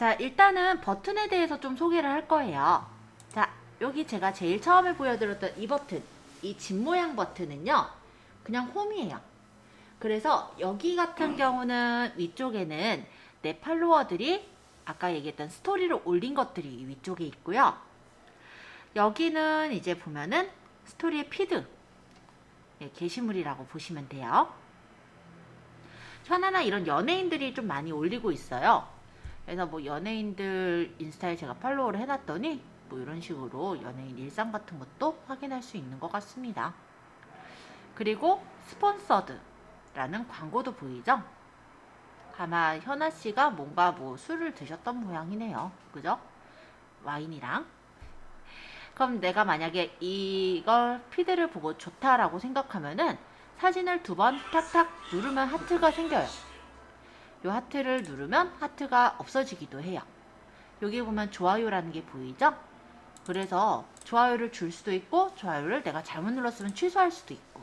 자, 일단은 버튼에 대해서 좀 소개를 할 거예요. 자, 여기 제가 제일 처음에 보여드렸던 이 버튼, 이 집 모양 버튼은요, 그냥 홈이에요. 그래서 여기 같은 경우는 위쪽에는 내 팔로워들이 아까 얘기했던 스토리를 올린 것들이 위쪽에 있고요. 여기는 이제 보면은 스토리의 피드, 게시물이라고 보시면 돼요. 현아나 이런 연예인들이 좀 많이 올리고 있어요. 그래서 뭐 연예인들 인스타에 제가 팔로우를 해놨더니 뭐 이런 식으로 연예인 일상 같은 것도 확인할 수 있는 것 같습니다. 그리고 스폰서드라는 광고도 보이죠? 아마 현아씨가 뭔가 뭐 술을 드셨던 모양이네요. 그죠? 와인이랑. 그럼 내가 만약에 이걸 피드를 보고 좋다라고 생각하면은 사진을 두 번 탁탁 누르면 하트가 생겨요. 이 하트를 누르면 하트가 없어지기도 해요. 여기 보면 좋아요라는 게 보이죠? 그래서 좋아요를 줄 수도 있고 좋아요를 내가 잘못 눌렀으면 취소할 수도 있고,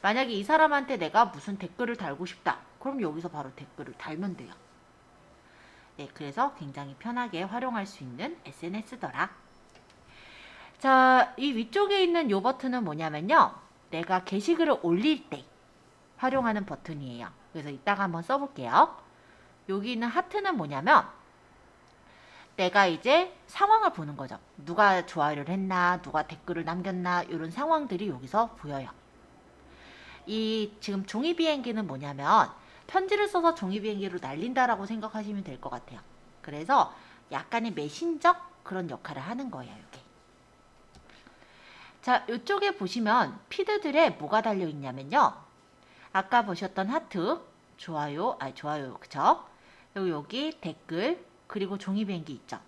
만약에 이 사람한테 내가 무슨 댓글을 달고 싶다, 그럼 여기서 바로 댓글을 달면 돼요. 네, 그래서 굉장히 편하게 활용할 수 있는 SNS더라. 자, 이 위쪽에 있는 이 버튼은 뭐냐면요, 내가 게시글을 올릴 때 활용하는 버튼이에요. 그래서 이따가 한번 써볼게요. 여기 있는 하트는 뭐냐면 내가 이제 상황을 보는 거죠. 누가 좋아요를 했나, 누가 댓글을 남겼나, 이런 상황들이 여기서 보여요. 이 지금 종이 비행기는 뭐냐면 편지를 써서 종이 비행기로 날린다라고 생각하시면 될 것 같아요. 그래서 약간의 메신저 그런 역할을 하는 거예요, 이게. 자, 이쪽에 보시면 피드들에 뭐가 달려 있냐면요, 아까 보셨던 하트, 좋아요, 좋아요, 그쵸? 여기 댓글, 그리고 종이 비행기 있죠?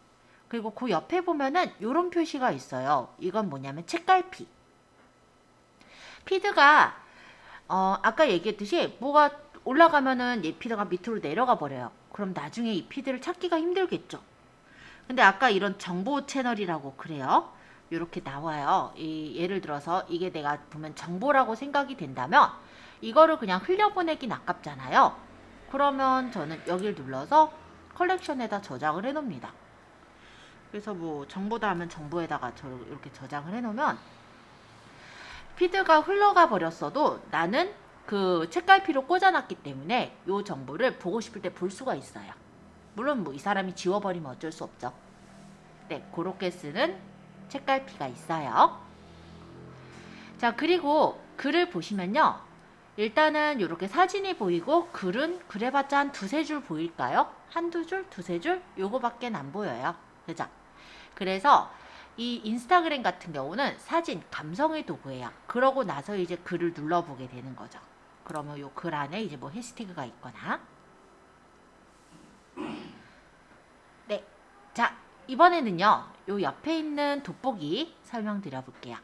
그리고 그 옆에 보면은 이런 표시가 있어요. 이건 뭐냐면 책갈피. 피드가 아까 얘기했듯이 뭐가 올라가면은 이 피드가 밑으로 내려가 버려요. 그럼 나중에 이 피드를 찾기가 힘들겠죠. 근데 아까 이런 정보 채널이라고 그래요. 이렇게 나와요. 예를 들어서 이게 내가 보면 정보라고 생각이 된다면 이거를 그냥 흘려보내긴 아깝잖아요. 그러면 저는 여기를 눌러서 컬렉션에다 저장을 해 놓습니다. 그래서 뭐 정보다 하면 정보에다가 이렇게 저장을 해 놓으면 피드가 흘러가 버렸어도 나는 그 책갈피로 꽂아놨기 때문에 이 정보를 보고 싶을 때 볼 수가 있어요. 물론 뭐 이 사람이 지워버리면 어쩔 수 없죠. 네, 그렇게 쓰는 책갈피가 있어요. 자, 그리고 글을 보시면요, 일단은 이렇게 사진이 보이고 글은 그래봤자 한 두세 줄 보일까요? 한두 줄? 두세 줄? 요거밖에 안 보여요. 그죠? 그래서 이 인스타그램 같은 경우는 사진, 감성의 도구예요. 그러고 나서 이제 글을 눌러보게 되는 거죠. 그러면 요 글 안에 이제 뭐 해시태그가 있거나. 네. 자, 이번에는요, 요 옆에 있는 돋보기 설명드려 볼게요.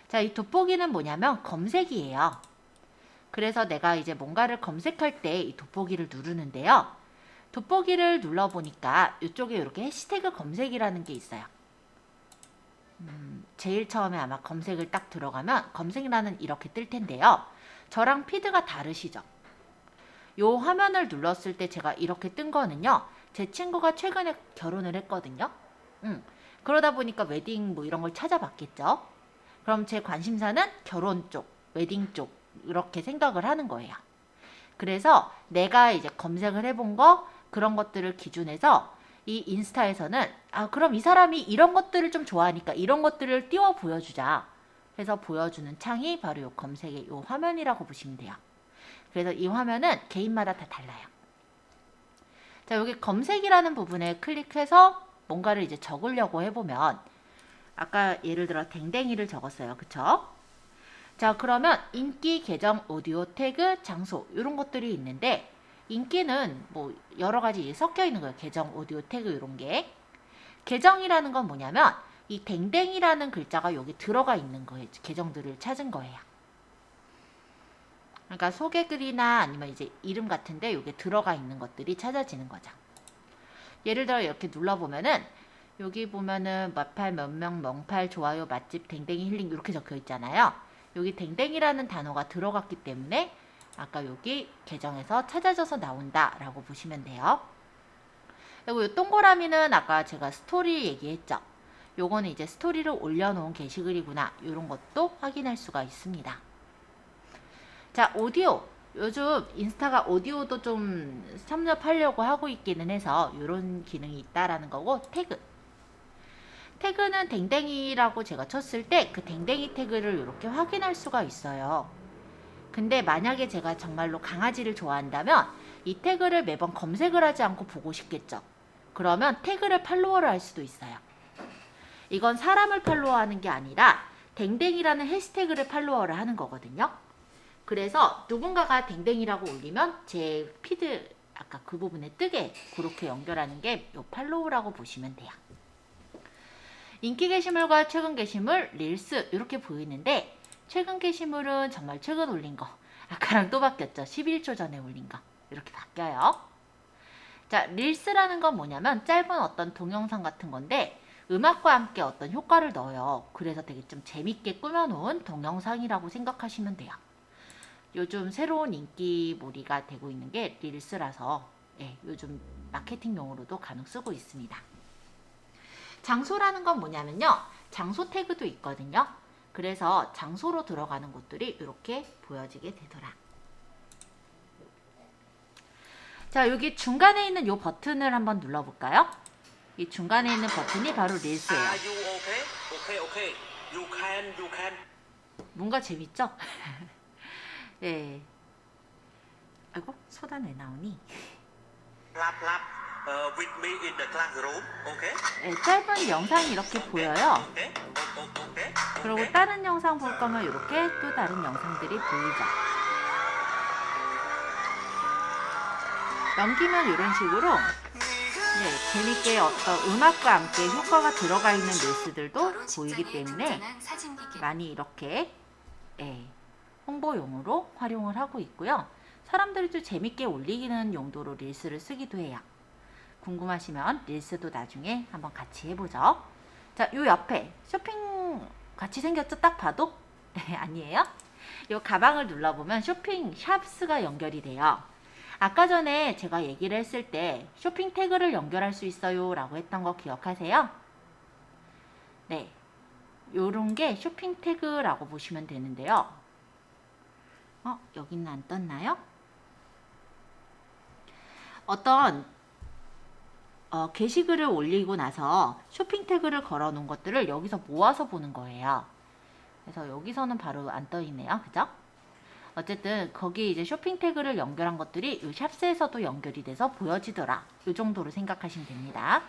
자, 이 돋보기는 뭐냐면 검색이에요. 그래서 내가 이제 뭔가를 검색할 때 이 돋보기를 누르는데요. 돋보기를 눌러보니까 이쪽에 이렇게 해시태그 검색이라는 게 있어요. 제일 처음에 아마 검색을 딱 들어가면 검색란은 이렇게 뜰 텐데요. 저랑 피드가 다르시죠? 요 화면을 눌렀을 때 제가 이렇게 뜬 거는요, 제 친구가 최근에 결혼을 했거든요. 그러다 보니까 웨딩 뭐 이런 걸 찾아봤겠죠. 그럼 제 관심사는 결혼 쪽, 웨딩 쪽 이렇게 생각을 하는 거예요. 그래서 내가 이제 검색을 해본 거, 그런 것들을 기준해서 이 인스타에서는 그럼 이 사람이 이런 것들을 좀 좋아하니까 이런 것들을 띄워 보여주자 해서 보여주는 창이 바로 이 검색의 이 화면이라고 보시면 돼요. 그래서 이 화면은 개인마다 다 달라요. 자, 여기 검색이라는 부분에 클릭해서 뭔가를 이제 적으려고 해보면 아까 예를 들어 댕댕이를 적었어요. 그쵸? 자, 그러면 인기, 계정, 오디오, 태그, 장소 이런 것들이 있는데 인기는 뭐 여러 가지 섞여 있는 거예요. 계정, 오디오, 태그 이런 게. 계정이라는 건 뭐냐면 이 댕댕이라는 글자가 여기 들어가 있는 거예요. 계정들을 찾은 거예요. 그러니까 소개글이나 아니면 이제 이름 같은데 여기 들어가 있는 것들이 찾아지는 거죠. 예를 들어 이렇게 눌러보면은 여기 보면은 몇팔, 몇명, 멍팔, 좋아요, 맛집, 댕댕이, 힐링 이렇게 적혀 있잖아요. 여기 댕댕이라는 단어가 들어갔기 때문에 아까 여기 계정에서 찾아져서 나온다 라고 보시면 돼요. 그리고 이 동그라미는 아까 제가 스토리 얘기했죠. 요거는 이제 스토리를 올려놓은 게시글이구나. 이런 것도 확인할 수가 있습니다. 자, 오디오. 요즘 인스타가 오디오도 좀 섭렵하려고 하고 있기는 해서 이런 기능이 있다라는 거고, 태그. 태그는 댕댕이라고 제가 쳤을 때 그 댕댕이 태그를 이렇게 확인할 수가 있어요. 근데 만약에 제가 정말로 강아지를 좋아한다면 이 태그를 매번 검색을 하지 않고 보고 싶겠죠. 그러면 태그를 팔로워를 할 수도 있어요. 이건 사람을 팔로워하는 게 아니라 댕댕이라는 해시태그를 팔로워를 하는 거거든요. 그래서 누군가가 댕댕이라고 올리면 제 피드 아까 그 부분에 뜨게 그렇게 연결하는 게 요 팔로우라고 보시면 돼요. 인기 게시물과 최근 게시물, 릴스 이렇게 보이는데 최근 게시물은 정말 최근 올린 거. 아까랑 또 바뀌었죠. 11초 전에 올린 거. 이렇게 바뀌어요. 자, 릴스라는 건 뭐냐면 짧은 어떤 동영상 같은 건데 음악과 함께 어떤 효과를 넣어요. 그래서 되게 좀 재밌게 꾸며놓은 동영상이라고 생각하시면 돼요. 요즘 새로운 인기몰이가 되고 있는 게 릴스라서 요즘 마케팅용으로도 간혹 쓰고 있습니다. 장소라는 건 뭐냐면요. 장소 태그도 있거든요. 그래서 장소로 들어가는 곳들이 이렇게 보여지게 되더라. 자, 여기 중간에 있는 이 버튼을 한번 눌러볼까요? 이 중간에 있는 버튼이 바로 릴스예요. 뭔가 재밌죠? 네. 아이고, 소단 왜 나오니? 네, 짧은 영상이 이렇게 보여요. 그리고 다른 영상 볼 거면 이렇게 또 다른 영상들이 보이죠. 넘기면 이런 식으로 재밌게 어떤 음악과 함께 효과가 들어가 있는 릴스들도 보이기 때문에 많이 이렇게 홍보용으로 활용을 하고 있고요. 사람들이 좀 재밌게 올리는 용도로 릴스를 쓰기도 해요. 궁금하시면 릴스도 나중에 한번 같이 해보죠. 자, 요 옆에 쇼핑 같이 생겼죠? 딱 봐도? 아니에요? 요 가방을 눌러보면 쇼핑 샵스가 연결이 돼요. 아까 전에 제가 얘기를 했을 때 쇼핑 태그를 연결할 수 있어요 라고 했던 거 기억하세요? 네, 요런 게 쇼핑 태그라고 보시면 되는데요. 여기는 안 떴나요? 어떤 게시글을 올리고 나서 쇼핑 태그를 걸어 놓은 것들을 여기서 모아서 보는 거예요. 그래서 여기서는 바로 안 떠 있네요. 그죠? 어쨌든 거기 이제 쇼핑 태그를 연결한 것들이 이 샵스에서도 연결이 돼서 보여지더라. 이 정도로 생각하시면 됩니다.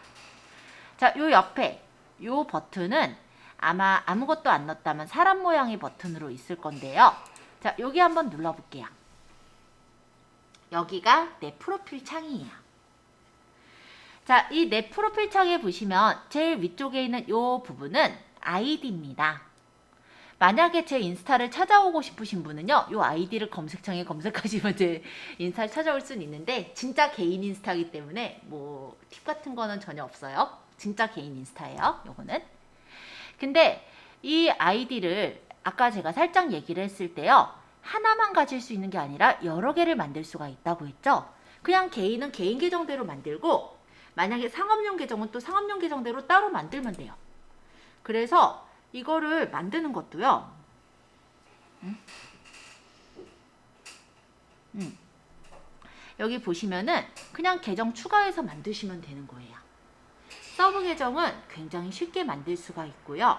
자, 요 옆에 요 버튼은 아마 아무것도 안 넣었다면 사람 모양의 버튼으로 있을 건데요. 자, 여기 한번 눌러볼게요. 여기가 내 프로필 창이에요. 자, 이 내 프로필 창에 보시면 제일 위쪽에 있는 이 부분은 아이디입니다. 만약에 제 인스타를 찾아오고 싶으신 분은요, 이 아이디를 검색창에 검색하시면 제 인스타를 찾아올 수는 있는데 진짜 개인 인스타이기 때문에 뭐 팁 같은 거는 전혀 없어요. 진짜 개인 인스타예요, 요거는. 근데 이 아이디를 아까 제가 살짝 얘기를 했을 때요, 하나만 가질 수 있는 게 아니라 여러 개를 만들 수가 있다고 했죠. 그냥 개인은 개인 계정대로 만들고 만약에 상업용 계정은 또 상업용 계정대로 따로 만들면 돼요. 그래서 이거를 만드는 것도요. 여기 보시면은 그냥 계정 추가해서 만드시면 되는 거예요. 서브 계정은 굉장히 쉽게 만들 수가 있고요.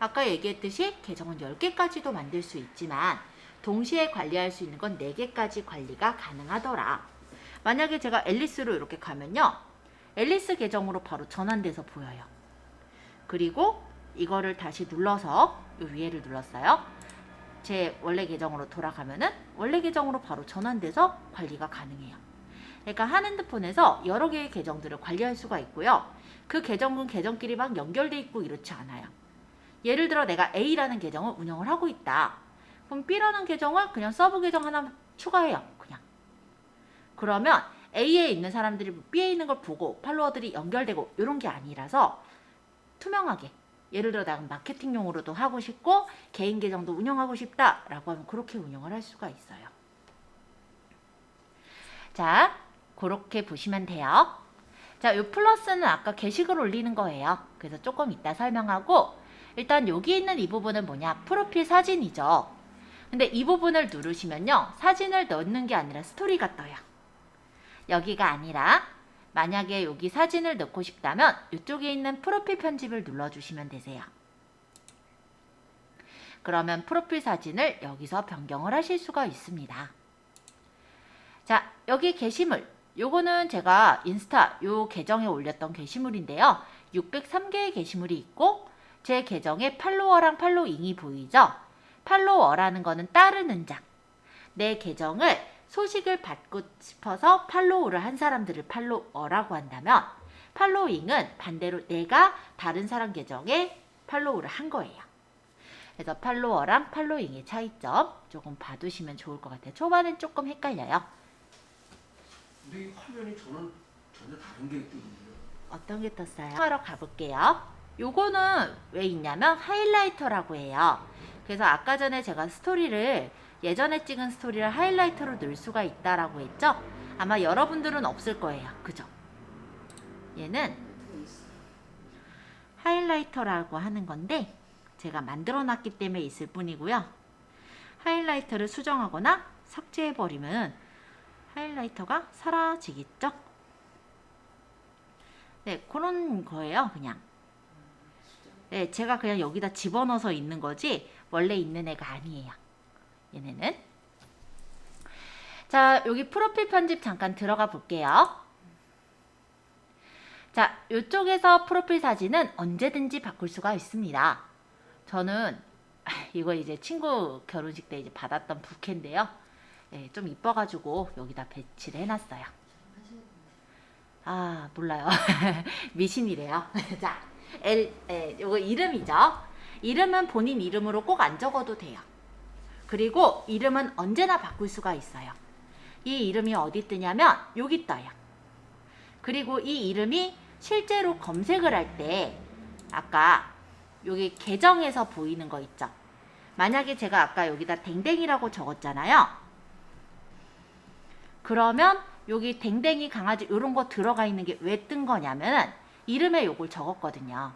아까 얘기했듯이 계정은 10개까지도 만들 수 있지만 동시에 관리할 수 있는 건 4개까지 관리가 가능하더라. 만약에 제가 앨리스로 이렇게 가면요. 앨리스 계정으로 바로 전환돼서 보여요. 그리고 이거를 다시 눌러서 이 위에를 눌렀어요. 제 원래 계정으로 돌아가면은 원래 계정으로 바로 전환돼서 관리가 가능해요. 그러니까 한 핸드폰에서 여러 개의 계정들을 관리할 수가 있고요. 그 계정은 계정끼리 막 연결돼 있고 이렇지 않아요. 예를 들어 내가 A라는 계정을 운영을 하고 있다. 그럼 B라는 계정을 그냥 서브 계정 하나 추가해요. 그냥. 그러면 A에 있는 사람들이 B에 있는 걸 보고 팔로워들이 연결되고 이런 게 아니라서 투명하게, 예를 들어 나는 마케팅용으로도 하고 싶고 개인 계정도 운영하고 싶다라고 하면 그렇게 운영을 할 수가 있어요. 자, 그렇게 보시면 돼요. 자, 요 플러스는 아까 게시글 올리는 거예요. 그래서 조금 이따 설명하고, 일단 여기 있는 이 부분은 뭐냐? 프로필 사진이죠. 근데 이 부분을 누르시면요, 사진을 넣는 게 아니라 스토리가 떠요. 여기가 아니라 만약에 여기 사진을 넣고 싶다면 이쪽에 있는 프로필 편집을 눌러주시면 되세요. 그러면 프로필 사진을 여기서 변경을 하실 수가 있습니다. 자, 여기 게시물. 요거는 제가 인스타 요 계정에 올렸던 게시물인데요. 603개의 게시물이 있고 제 계정에 팔로워랑 팔로잉이 보이죠? 팔로워라는 거는 따르는 자. 내 계정을 소식을 받고 싶어서 팔로우를 한 사람들을 팔로워라고 한다면, 팔로잉은 반대로 내가 다른 사람 계정에 팔로우를 한 거예요. 그래서 팔로워랑 팔로잉의 차이점 조금 봐두시면 좋을 것 같아요. 초반엔 조금 헷갈려요. 근데 이 화면이 저는 전혀 다른 게 뜨는데요. 어떤 게 떴어요? 하러 가볼게요. 요거는 왜 있냐면 하이라이터라고 해요. 그래서 아까 전에 제가 스토리를, 예전에 찍은 스토리를 하이라이터로 넣을 수가 있다라고 했죠? 아마 여러분들은 없을 거예요. 그죠? 얘는 하이라이터라고 하는 건데 제가 만들어 놨기 때문에 있을 뿐이고요. 하이라이터를 수정하거나 삭제해버리면 하이라이터가 사라지겠죠? 네, 그런 거예요, 그냥. 네, 제가 그냥 여기다 집어넣어서 있는 거지 원래 있는 애가 아니에요. 얘네는. 자, 여기 프로필 편집 잠깐 들어가 볼게요. 자, 이쪽에서 프로필 사진은 언제든지 바꿀 수가 있습니다. 저는 이거 이제 친구 결혼식 때 이제 받았던 부케인데요. 네, 좀 이뻐가지고 여기다 배치를 해놨어요. 아, 몰라요. 미신이래요. 자, 요거 이름이죠. 이름은 본인 이름으로 꼭 안 적어도 돼요. 그리고 이름은 언제나 바꿀 수가 있어요. 이 이름이 어디 뜨냐면 여기 떠요. 그리고 이 이름이 실제로 검색을 할 때 아까 여기 계정에서 보이는 거 있죠. 만약에 제가 아까 여기다 댕댕이라고 적었잖아요. 그러면 여기 댕댕이 강아지 이런 거 들어가 있는 게 왜 뜬 거냐면 이름에 요걸 적었거든요.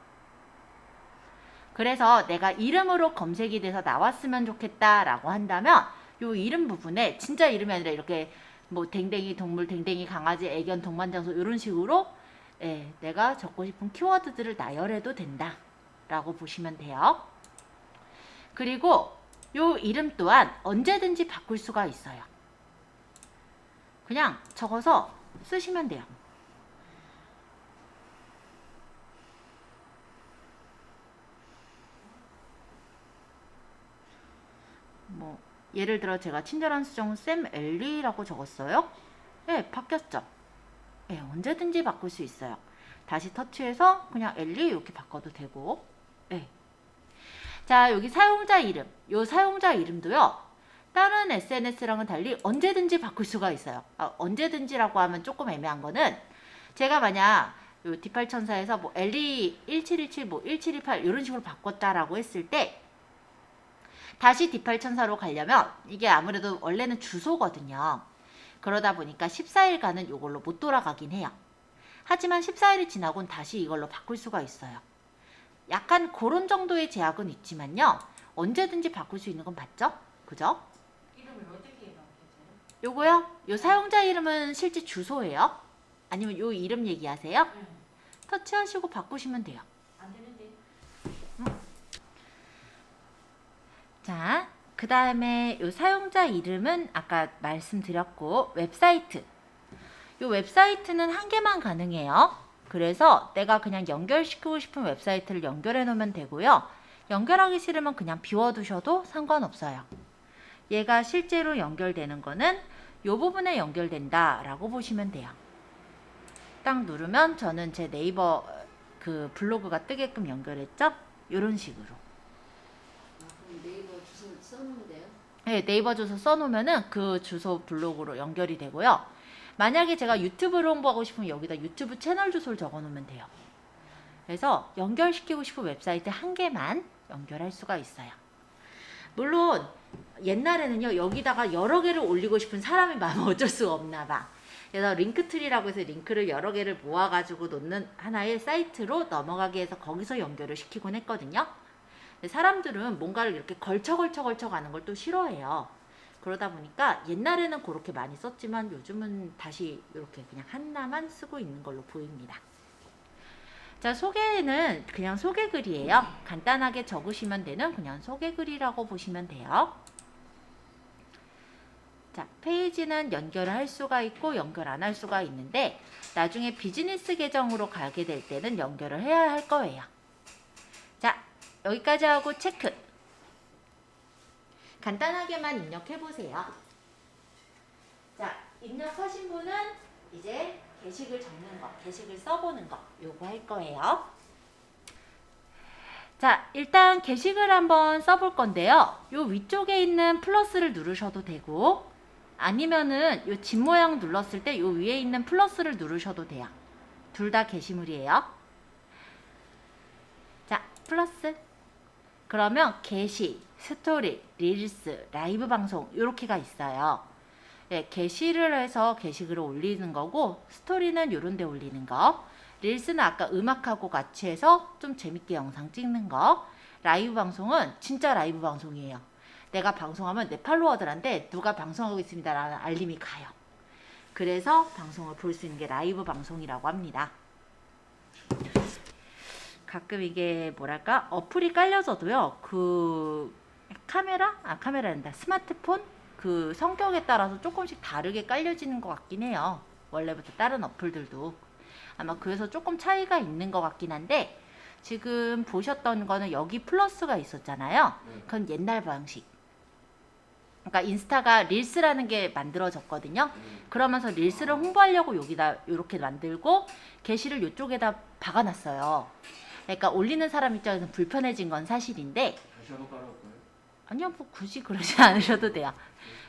그래서 내가 이름으로 검색이 돼서 나왔으면 좋겠다라고 한다면 요 이름 부분에 진짜 이름이 아니라 이렇게 뭐 댕댕이 동물, 댕댕이 강아지, 애견 동반장소 이런 식으로 내가 적고 싶은 키워드들을 나열해도 된다 라고 보시면 돼요. 그리고 요 이름 또한 언제든지 바꿀 수가 있어요. 그냥 적어서 쓰시면 돼요. 뭐 예를 들어 제가 친절한 수정은 샘 엘리라고 적었어요. 네, 바뀌었죠. 네, 언제든지 바꿀 수 있어요. 다시 터치해서 그냥 엘리 이렇게 바꿔도 되고. 네. 자, 여기 사용자 이름. 요 사용자 이름도요. 다른 SNS랑은 달리 언제든지 바꿀 수가 있어요. 언제든지라고 하면 조금 애매한 거는 제가 만약 요 D8천사에서 뭐 엘리 1717, 뭐 1728 이런 식으로 바꿨다라고 했을 때 다시 D8천사로 가려면 이게 아무래도 원래는 주소거든요. 그러다 보니까 14일간은 이걸로 못 돌아가긴 해요. 하지만 14일이 지나곤 다시 이걸로 바꿀 수가 있어요. 약간 그런 정도의 제약은 있지만요. 언제든지 바꿀 수 있는 건 맞죠? 그죠? 이름을 어떻게 바꾸세요? 요거요? 요 사용자 이름은 실제 주소예요? 아니면 요 이름 얘기하세요? 네. 터치하시고 바꾸시면 돼요. 안 되는데. 자, 그 다음에 요 사용자 이름은 아까 말씀드렸고 웹사이트. 요 웹사이트는 한 개만 가능해요. 그래서 내가 그냥 연결시키고 싶은 웹사이트를 연결해 놓으면 되고요. 연결하기 싫으면 그냥 비워두셔도 상관없어요. 얘가 실제로 연결되는 거는 요 부분에 연결된다 라고 보시면 돼요. 딱 누르면 저는 제 네이버 그 블로그가 뜨게끔 연결했죠? 요런 식으로. 그럼 네이버 주소 써놓으면 돼요? 네, 네이버 주소 써놓으면은 그 주소 블로그로 연결이 되고요. 만약에 제가 유튜브를 홍보하고 싶으면 여기다 유튜브 채널 주소를 적어 놓으면 돼요. 그래서 연결시키고 싶은 웹사이트 한 개만 연결할 수가 있어요. 물론 옛날에는요 여기다가 여러 개를 올리고 싶은 사람이 많으면 어쩔 수가 없나 봐. 그래서 링크트리라고 해서 링크를 여러 개를 모아가지고 놓는 하나의 사이트로 넘어가게 해서 거기서 연결을 시키곤 했거든요. 근데 사람들은 뭔가를 이렇게 걸쳐 가는 걸 또 싫어해요. 그러다 보니까 옛날에는 그렇게 많이 썼지만 요즘은 다시 이렇게 그냥 하나만 쓰고 있는 걸로 보입니다. 자, 소개는 그냥 소개글이에요. 간단하게 적으시면 되는 그냥 소개글이라고 보시면 돼요. 자, 페이지는 연결을 할 수가 있고 연결 안 할 수가 있는데 나중에 비즈니스 계정으로 가게 될 때는 연결을 해야 할 거예요. 자, 여기까지 하고 체크. 간단하게만 입력해 보세요. 자, 입력하신 분은 이제 게시글 적는 거, 게시글 써보는 거 요거 할 거예요. 자, 일단 게시글 한번 써볼 건데요. 요 위쪽에 있는 플러스를 누르셔도 되고 아니면은 요 집 모양 눌렀을 때 요 위에 있는 플러스를 누르셔도 돼요. 둘 다 게시물이에요. 자, 플러스. 그러면 게시, 스토리, 릴스, 라이브 방송 이렇게가 있어요. 네, 게시를 해서 게시글을 올리는 거고 스토리는 요런 데 올리는 거, 릴스는 아까 음악하고 같이 해서 좀 재밌게 영상 찍는 거, 라이브 방송은 진짜 라이브 방송이에요. 내가 방송하면 내 팔로워들한테 누가 방송하고 있습니다 라는 알림이 가요. 그래서 방송을 볼 수 있는 게 라이브 방송이라고 합니다. 가끔 이게 뭐랄까 어플이 깔려져도요 그 카메라란다 스마트폰 그 성격에 따라서 조금씩 다르게 깔려지는 것 같긴 해요. 원래부터 다른 어플들도 아마 그래서 조금 차이가 있는 것 같긴 한데 지금 보셨던 거는 여기 플러스가 있었잖아요. 그건 옛날 방식. 그러니까 인스타가 릴스라는 게 만들어졌거든요. 그러면서 릴스를 홍보하려고 여기다 이렇게 만들고 게시를 이쪽에다 박아놨어요. 그러니까 올리는 사람 입장에서는 불편해진 건 사실인데 다시 한번 깔아볼까요? 아니요, 뭐 굳이 그러지 않으셔도 돼요.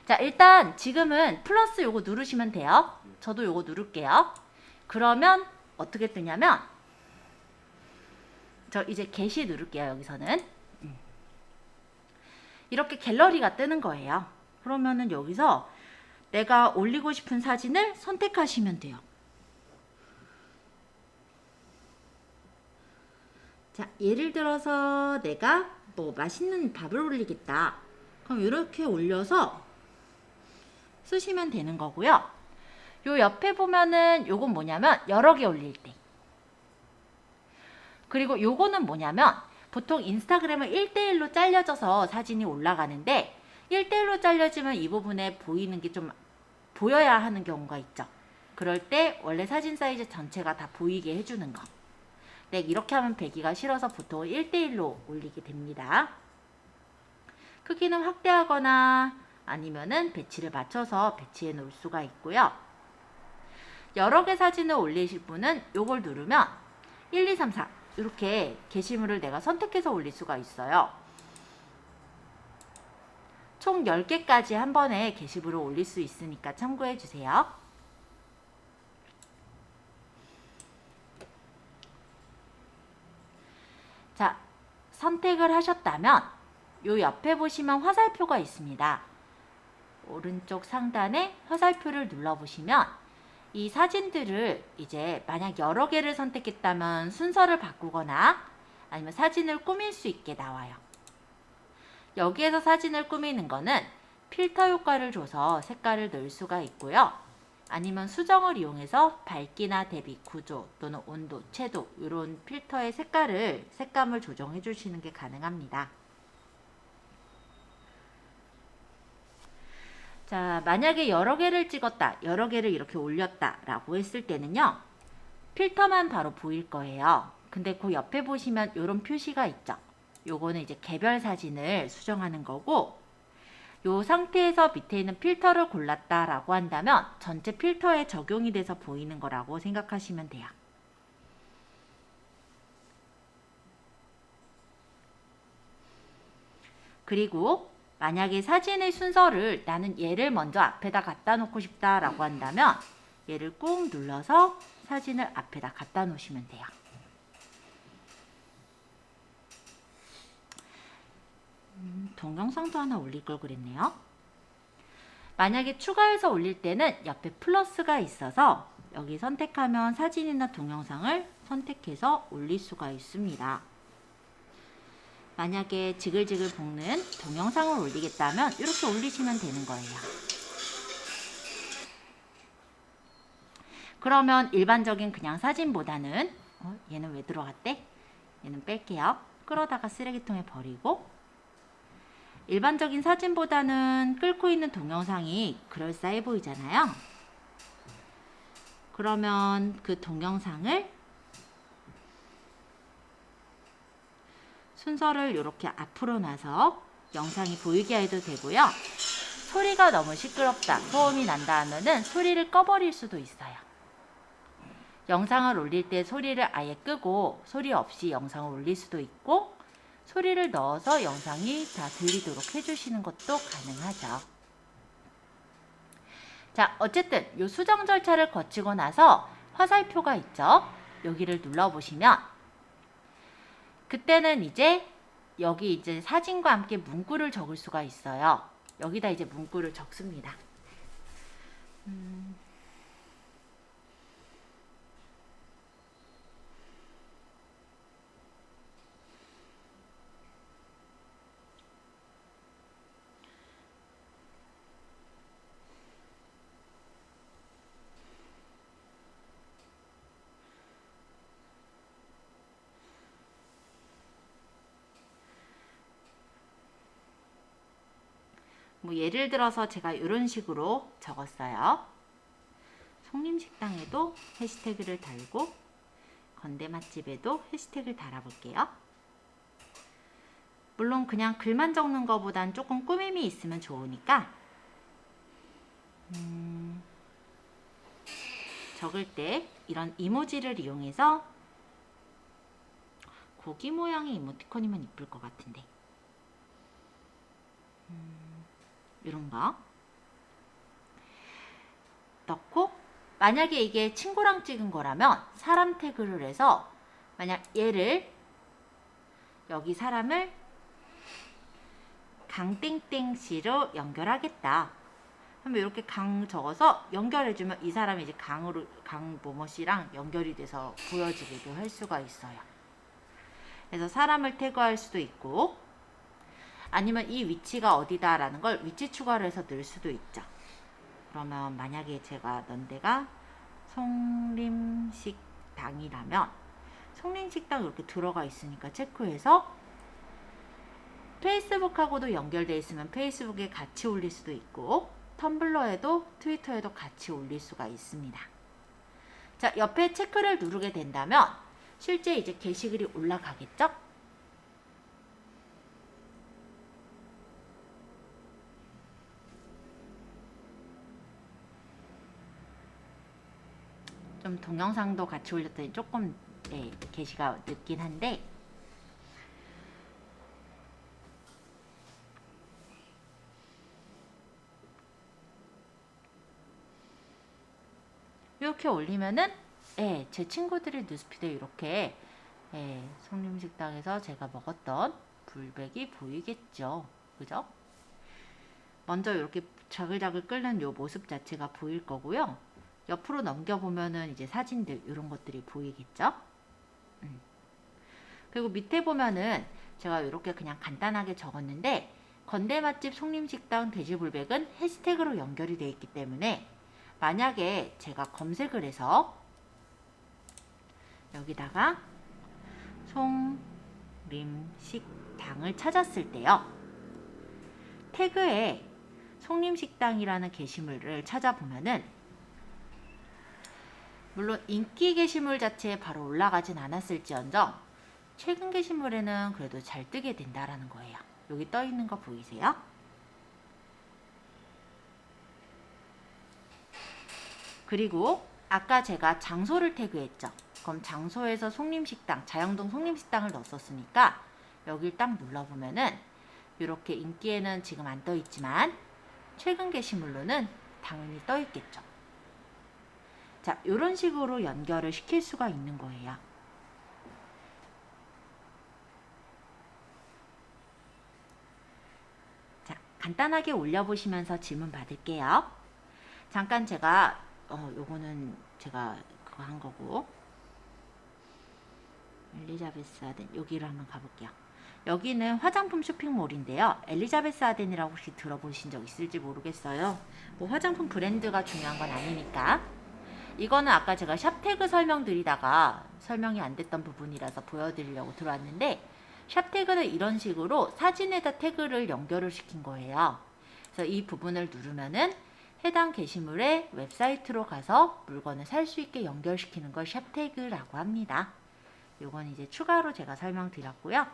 자, 일단 지금은 플러스 요거 누르시면 돼요. 저도 요거 누를게요. 그러면 어떻게 뜨냐면 저 이제 게시 누를게요. 여기서는 이렇게 갤러리가 뜨는 거예요. 그러면은 여기서 내가 올리고 싶은 사진을 선택하시면 돼요. 자, 예를 들어서 내가 뭐 맛있는 밥을 올리겠다. 그럼 이렇게 올려서 쓰시면 되는 거고요. 요 옆에 보면은 요건 뭐냐면 여러 개 올릴 때. 그리고 요거는 뭐냐면 보통 인스타그램은 1대1로 잘려져서 사진이 올라가는데 1대1로 잘려지면 이 부분에 보이는 게 좀 보여야 하는 경우가 있죠. 그럴 때 원래 사진 사이즈 전체가 다 보이게 해주는 거. 네, 이렇게 하면 배기가 싫어서 보통 1대1로 올리게 됩니다. 크기는 확대하거나 아니면은 배치를 맞춰서 배치해 놓을 수가 있고요. 여러 개 사진을 올리실 분은 요걸 누르면 1, 2, 3, 4 이렇게 게시물을 내가 선택해서 올릴 수가 있어요. 총 10개까지 한 번에 게시물을 올릴 수 있으니까 참고해 주세요. 자, 선택을 하셨다면 요 옆에 보시면 화살표가 있습니다. 오른쪽 상단에 화살표를 눌러보시면 이 사진들을 이제 만약 여러 개를 선택했다면 순서를 바꾸거나 아니면 사진을 꾸밀 수 있게 나와요. 여기에서 사진을 꾸미는 거는 필터 효과를 줘서 색깔을 넣을 수가 있고요. 아니면 수정을 이용해서 밝기나 대비, 구조 또는 온도, 채도 이런 필터의 색감을 조정해 주시는 게 가능합니다. 자, 만약에 여러 개를 찍었다, 여러 개를 이렇게 올렸다 라고 했을 때는요. 필터만 바로 보일 거예요. 근데 그 옆에 보시면 이런 표시가 있죠. 요거는 이제 개별 사진을 수정하는 거고 요 상태에서 밑에 있는 필터를 골랐다 라고 한다면 전체 필터에 적용이 돼서 보이는 거라고 생각하시면 돼요. 그리고 만약에 사진의 순서를 나는 얘를 먼저 앞에다 갖다 놓고 싶다 라고 한다면 얘를 꾹 눌러서 사진을 앞에다 갖다 놓으시면 돼요. 동영상도 하나 올릴 걸 그랬네요. 만약에 추가해서 올릴 때는 옆에 플러스가 있어서 여기 선택하면 사진이나 동영상을 선택해서 올릴 수가 있습니다. 만약에 지글지글 볶는 동영상을 올리겠다면 이렇게 올리시면 되는 거예요. 그러면 일반적인 그냥 사진보다는 얘는 왜 들어갔대? 얘는 뺄게요. 끌어다가 쓰레기통에 버리고, 일반적인 사진보다는 끓고 있는 동영상이 그럴싸해 보이잖아요. 그러면 그 동영상을 순서를 이렇게 앞으로 놔서 영상이 보이게 해도 되고요. 소리가 너무 시끄럽다, 소음이 난다 하면은 소리를 꺼버릴 수도 있어요. 영상을 올릴 때 소리를 아예 끄고 소리 없이 영상을 올릴 수도 있고, 소리를 넣어서 영상이 다 들리도록 해주시는 것도 가능하죠. 자, 어쨌든 이 수정 절차를 거치고 나서 화살표가 있죠. 여기를 눌러보시면 그때는 이제 여기 이제 사진과 함께 문구를 적을 수가 있어요. 여기다 이제 문구를 적습니다. 뭐 예를 들어서 제가 이런 식으로 적었어요. 송림식당에도 해시태그를 달고 건대맛집에도 해시태그를 달아볼게요. 물론 그냥 글만 적는 것보단 조금 꾸밈이 있으면 좋으니까 적을 때 이런 이모지를 이용해서, 고기 모양의 이모티콘이면 이쁠 것 같은데, 이런 거 넣고, 만약에 이게 친구랑 찍은 거라면 사람 태그를 해서, 만약 얘를, 여기 사람을 강땡땡씨로 연결하겠다 하면 이렇게 강 적어서 연결해주면 이 사람이 이제 강모모씨랑 연결이 돼서 보여지기도 할 수가 있어요. 그래서 사람을 태그할 수도 있고, 아니면 이 위치가 어디다 라는 걸 위치 추가를 해서 넣을 수도 있죠. 그러면 만약에 제가 넣은 데가 송림식당이라면 송림식당 이렇게 들어가 있으니까 체크해서, 페이스북하고도 연결되어 있으면 페이스북에 같이 올릴 수도 있고, 텀블러에도 트위터에도 같이 올릴 수가 있습니다. 자, 옆에 체크를 누르게 된다면 실제 이제 게시글이 올라가겠죠? 좀 동영상도 같이 올렸더니 조금 게시가 늦긴 한데, 이렇게 올리면은 제 친구들의 뉴스피드에 이렇게 송림식당에서 제가 먹었던 불백이 보이겠죠. 그죠? 먼저 이렇게 자글자글 끓는 요 모습 자체가 보일 거고요. 옆으로 넘겨보면은 이제 사진들 이런 것들이 보이겠죠. 그리고 밑에 보면은 제가 이렇게 그냥 간단하게 적었는데, 건대맛집 송림식당 돼지불백은 해시태그로 연결이 되어 있기 때문에 만약에 제가 검색을 해서 여기다가 송림식당을 찾았을 때요, 태그에 송림식당이라는 게시물을 찾아보면은, 물론 인기 게시물 자체에 바로 올라가진 않았을지언정 최근 게시물에는 그래도 잘 뜨게 된다라는 거예요. 여기 떠 있는 거 보이세요? 그리고 아까 제가 장소를 태그했죠. 그럼 장소에서 송림식당, 자영동 송림식당을 넣었으니까 여길 딱 눌러보면은 이렇게 인기에는 지금 안 떠 있지만 최근 게시물로는 당연히 떠 있겠죠. 자, 이런 식으로 연결을 시킬 수가 있는 거예요. 자, 간단하게 올려보시면서 질문 받을게요. 잠깐 제가 요거는 제가 그거 한 거고, 엘리자베스 아덴 여기를 한번 가볼게요. 여기는 화장품 쇼핑몰인데요. 엘리자베스 아덴이라고 혹시 들어보신 적 있을지 모르겠어요. 뭐 화장품 브랜드가 중요한 건 아니니까. 이거는 아까 제가 샵 태그 설명드리다가 설명이 안 됐던 부분이라서 보여드리려고 들어왔는데, 샵 태그는 이런 식으로 사진에다 태그를 연결을 시킨 거예요. 그래서 이 부분을 누르면은 해당 게시물의 웹사이트로 가서 물건을 살 수 있게 연결시키는 걸 샵 태그라고 합니다. 요건 이제 추가로 제가 설명드렸고요.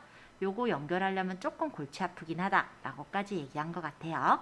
요거 연결하려면 조금 골치 아프긴 하다 라고까지 얘기한 것 같아요.